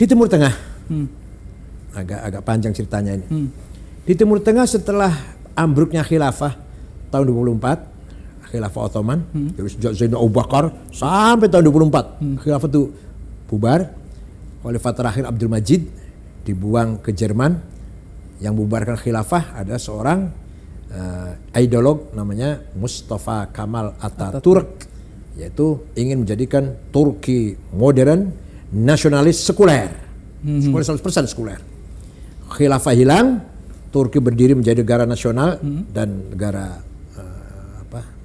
Di Timur Tengah, agak panjang ceritanya ini. Di Timur Tengah setelah ambruknya khilafah tahun 24, khilafah Ottoman, terus Zainal Abu Bakar sampai tahun 24, khilafah itu bubar. Khalifah terakhir Abdul Majid dibuang ke Jerman. Yang bubarkan khilafah ada seorang ideolog namanya Mustafa Kemal Atatürk, yaitu ingin menjadikan Turki modern, nasionalis, sekuler, 100% sekuler. Khilafah hilang, Turki berdiri menjadi negara nasional dan negara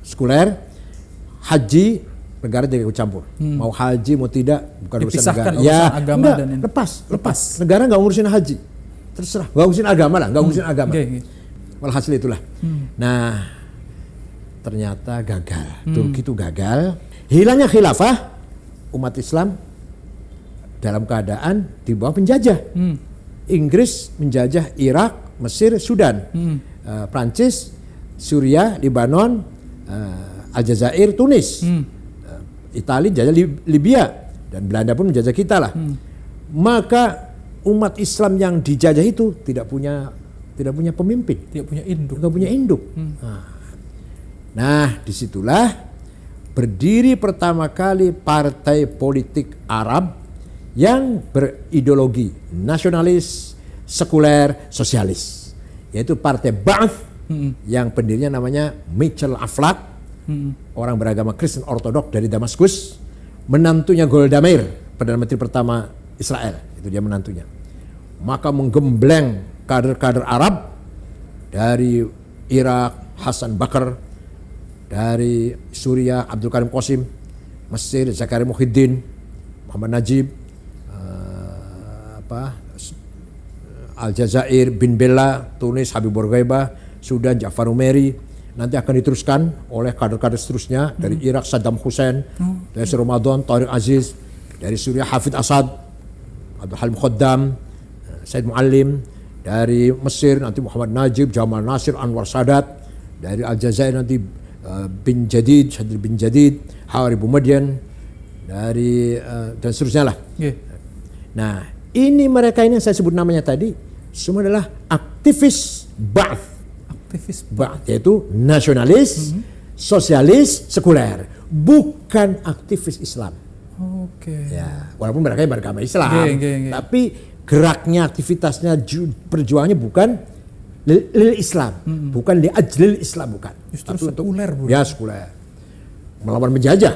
sekuler. Haji, negara tidak ikut campur. Mau haji mau tidak bukan urusan negara. Ya, agama enggak, dan lepas. Negara nggak ngurusin haji, terserah. Nggak ngurusin agama lah, nggak ngurusin agama. Walhasil itulah. Nah, ternyata gagal. Turki itu gagal. Hilangnya khilafah, umat Islam dalam keadaan di bawah penjajah. Inggris menjajah Irak, Mesir, Sudan, Prancis, Suriah, Lebanon, Aljazair, Tunis, Italia jajah Libya, dan Belanda pun menjajah kita lah. Maka umat Islam yang dijajah itu tidak punya pemimpin, tidak punya induk. Nah, disitulah berdiri pertama kali partai politik Arab yang berideologi nasionalis, sekuler, sosialis, yaitu Partai Ba'ath, yang pendirinya namanya Michel Aflaq, orang beragama Kristen Ortodok dari Damaskus, menantunya Golda Meir, Perdana Menteri pertama Israel, itu dia menantunya. Maka menggembleng kader-kader Arab dari Irak, Hasan Bakar, dari Suriah, Abdul Karim Qasim, Mesir, Zakaria Muhyiddin, Muhammad Najib, Aljazair, Bin Bella, Tunis, Habib Bourguiba, Sudan, Ja'far Umeri. Nanti akan diteruskan oleh kader-kader seterusnya dari Irak, Saddam Hussein, dari Ramadan, Tariq Aziz, dari Suriah, Hafid Assad, Abdul Halim Khaddam, Said Muallim, dari Mesir nanti Muhammad Najib, Jamal Nasir, Anwar Sadat, dari Aljazair nanti bin Jadid, Syadri bin Jadid, Hawari Boumediene, dari dan seterusnya lah. Nah, ini mereka ini yang saya sebut namanya tadi semua adalah aktivis Ba'ath. Yaitu nasionalis, sosialis, sekuler, bukan aktivis Islam. Ya, walaupun mereka beragama Islam, tapi geraknya, aktivitasnya, perjuangannya bukan lil Islam, bukan li ajlil Islam, bukan. Justru sekuler, Bu. Ya, sekuler. Melawan penjajah.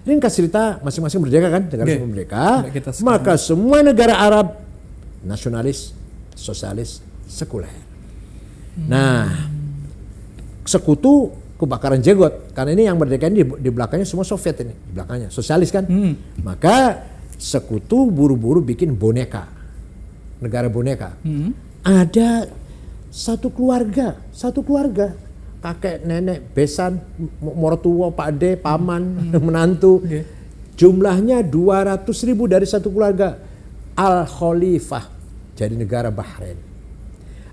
Ini kasih cerita masing-masing merdeka kan, negara semua merdeka. Maka semua negara Arab nasionalis, sosialis, sekuler. Nah, sekutu kebakaran jenggot, karena ini yang merdeka ini di belakangnya semua Soviet ini, di belakangnya sosialis kan. Maka sekutu buru-buru bikin boneka, negara boneka. Ada satu keluarga, kakek, nenek, besan, mertua, pakde, paman, menantu. Jumlahnya 200.000 dari satu keluarga. Al-Khalifah jadi negara Bahrain.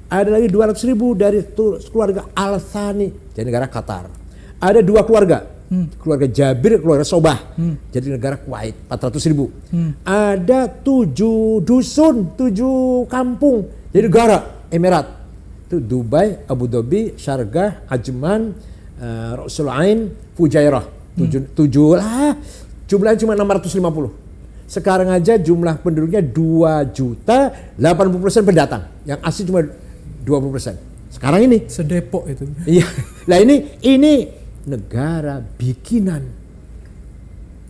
Ada lagi 200.000 dari keluarga Al-Thani jadi negara Qatar. Ada 2 keluarga, keluarga Jabir, keluarga Sobah jadi negara Kuwait, 400.000. Ada 7 dusun, 7 kampung jadi negara Emirat. Itu Dubai, Abu Dhabi, Sharjah, Ajman, Rasul Ain, Fujairah. 7 lah, jumlahnya cuma 650. Sekarang aja jumlah penduduknya 2 juta, 80% pendatang. Yang asli cuma 20%. Sekarang ini sedepok itu. Iya. Nah ini negara bikinan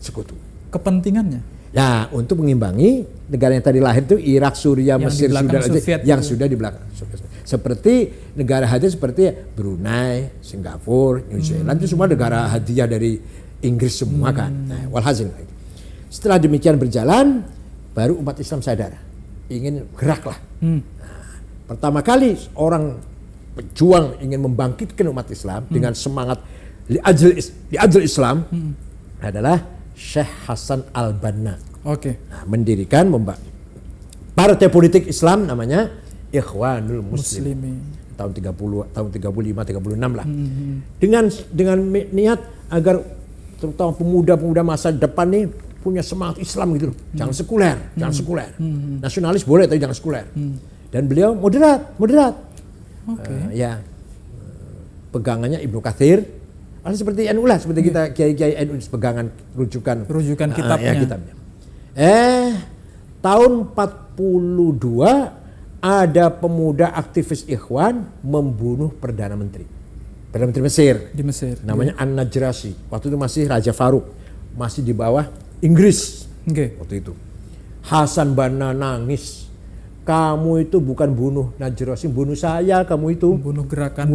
sekutu. Kepentingannya? Nah, untuk mengimbangi negara yang tadi lahir itu Irak, Suriah, Mesir, Sudan yang sudah di belakang. Seperti negara hadiah seperti Brunei, Singapura, New Zealand itu semua negara hadiah dari Inggris semua kan. Nah, walhasil. Setelah demikian berjalan, baru umat Islam sadar, ingin geraklah. Pertama kali orang pejuang ingin membangkitkan umat Islam dengan semangat li ajl Islam adalah Syekh Hasan Al-Banna. Nah, mendirikan partai politik Islam namanya Ikhwanul Muslimin. Tahun 35, 36 lah. Dengan niat agar terutama pemuda-pemuda masa depan nih punya semangat Islam gitu loh. Jangan sekuler, jangan sekuler. Nasionalis boleh tapi jangan sekuler. Dan beliau moderat. Ya, pegangannya Ibnu Katsir. Seperti NU lah, seperti kita kiai-kiai NU pegangan rujukan kitabnya. Kitabnya. Tahun 42 ada pemuda aktivis Ikhwan membunuh Perdana Menteri Mesir. Di Mesir. Namanya An-Najrasi. Waktu itu masih Raja Faruk, masih di bawah Inggris. Waktu itu Hasan Banna nangis. Kamu itu bukan bunuh Najrasi, bunuh saya. Kamu itu bunuh gerakan,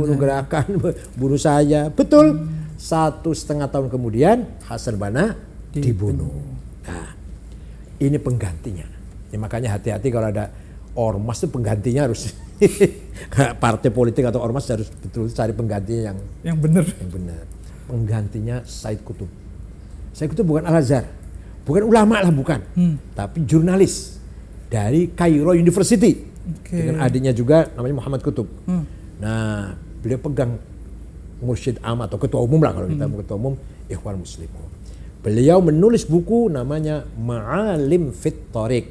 bunuh saya. Betul. 1,5 tahun kemudian Hasan Banna dibunuh. Nah, ini penggantinya. Ya, makanya hati-hati kalau ada ormas itu penggantinya harus partai politik atau ormas harus betul cari penggantinya yang benar. Penggantinya Said Qutb. Said Qutb bukan Al-Azhar, bukan ulama lah, bukan, tapi jurnalis dari Cairo University dengan adiknya juga namanya Muhammad Qutb. Nah, beliau pegang mursyid am atau ketua umum lah kalau kita ketua umum Ikhwan Muslimun. Beliau menulis buku namanya Ma'alim Fit Thoriq,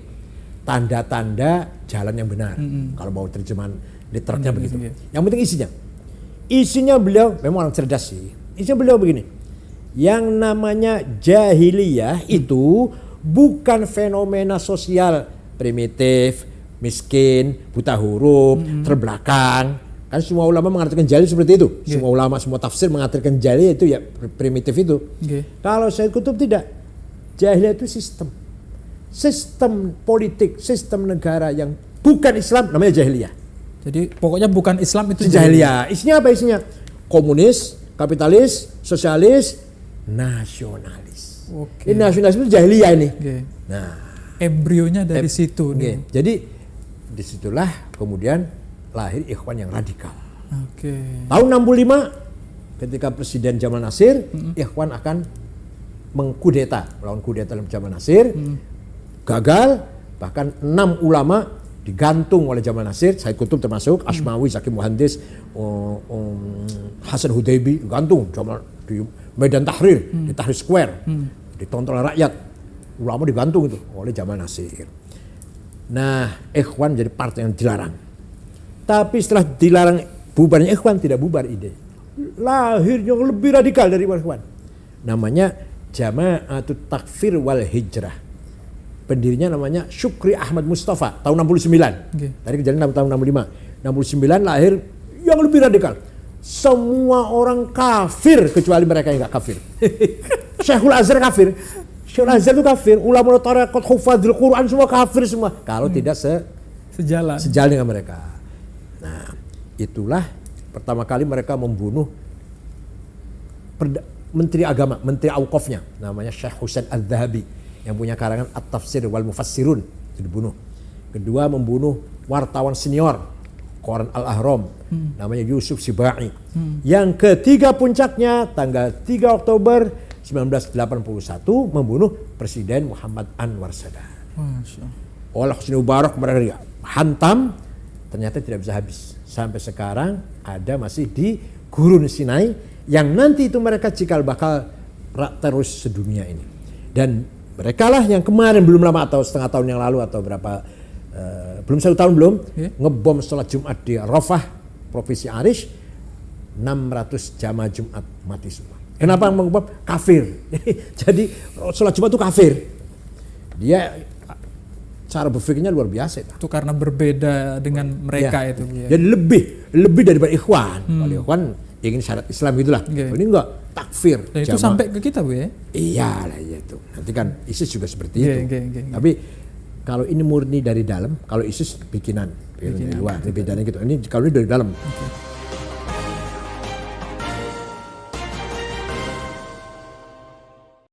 tanda-tanda jalan yang benar. Kalau mau terjemahan literarnya begitu. Yang penting isinya beliau memang orang cerdas sih. Isinya beliau begini. Yang namanya jahiliyah itu bukan fenomena sosial primitif, miskin, buta huruf, terbelakang. Kan semua ulama mengatakan jahil seperti itu. Semua ulama, semua tafsir mengatakan jahil itu ya primitif itu. Kalau Said Qutb tidak. Jahiliyah itu sistem politik, sistem negara yang bukan Islam namanya jahiliyah. Jadi pokoknya bukan Islam itu jahiliyah. Isinya apa isinya? Komunis, kapitalis, sosialis, nasionalis. Ini nasionalisme itu jahiliyah ini. Nah, embrionya dari situ nih. Jadi disitulah kemudian lahir Ikhwan yang radikal. Tahun 65 ketika Presiden Jamal Nasir, Ikhwan akan mengkudeta, melawan kudeta dalam Jamal Nasir, gagal, bahkan 6 ulama digantung oleh Jamal Nasir, Said Qutb termasuk, Asmawi, Zaki Muhandis, Hasan Hudaybi digantung di Medan Tahrir, di Tahrir Square, ditonton oleh rakyat, ulama digantung itu oleh Jamal Nasir. Nah, Ikhwan jadi partai yang dilarang. Tapi setelah dilarang bubarnya Ikhwan, tidak bubar ide. Lahir yang lebih radikal dari Ikhwan. Namanya Jama'atut Takfir wal Hijrah. Pendirinya namanya Syukri Ahmad Mustafa tahun 69. Tadi kejadian tahun 65. 69 lahir yang lebih radikal. Semua orang kafir kecuali mereka yang enggak kafir. Syekhul Azhar kafir. Syekhul Azhar itu kafir. Ulama tarekat, hufadzul Quran semua kafir semua. Kalau tidak sejalan dengan mereka. Nah, itulah pertama kali mereka membunuh Menteri Agama, Menteri Auqafnya, namanya Syekh Husain Al-Dhahabi yang punya karangan At-Tafsir wal Mufassirun, itu dibunuh. Kedua membunuh wartawan senior Koran Al-Ahram, namanya Yusuf Sibai. Yang ketiga puncaknya tanggal 3 Oktober 1981 membunuh Presiden Muhammad Anwar Sadat. Oleh Husni Mubarak mereka hantam. Ternyata tidak bisa habis. Sampai sekarang ada masih di Gurun Sinai yang nanti itu mereka cikal bakal terus sedunia ini. Dan mereka lah yang kemarin belum lama atau setengah tahun yang lalu atau berapa belum 1 tahun belum ngebom sholat Jumat di Rafah provinsi Arish, 600 jamaah Jumat mati semua. Kenapa ngebom? Kafir. Jadi sholat Jumat itu kafir. Dia cara berpikirnya luar biasa itu. Karena berbeda dengan mereka itu. Jadi lebih daripada Ikhwan. Kalau Ikhwan ingin syarat Islam gitulah. Ini enggak, takfir. Dan itu sampai ke kita, Bu ya? Iyalah itu. Nanti kan ISIS juga seperti itu. Tapi kalau ini murni dari dalam, kalau ISIS bikinan dari luar, bedanya gitu. Ini kalau ini dari dalam.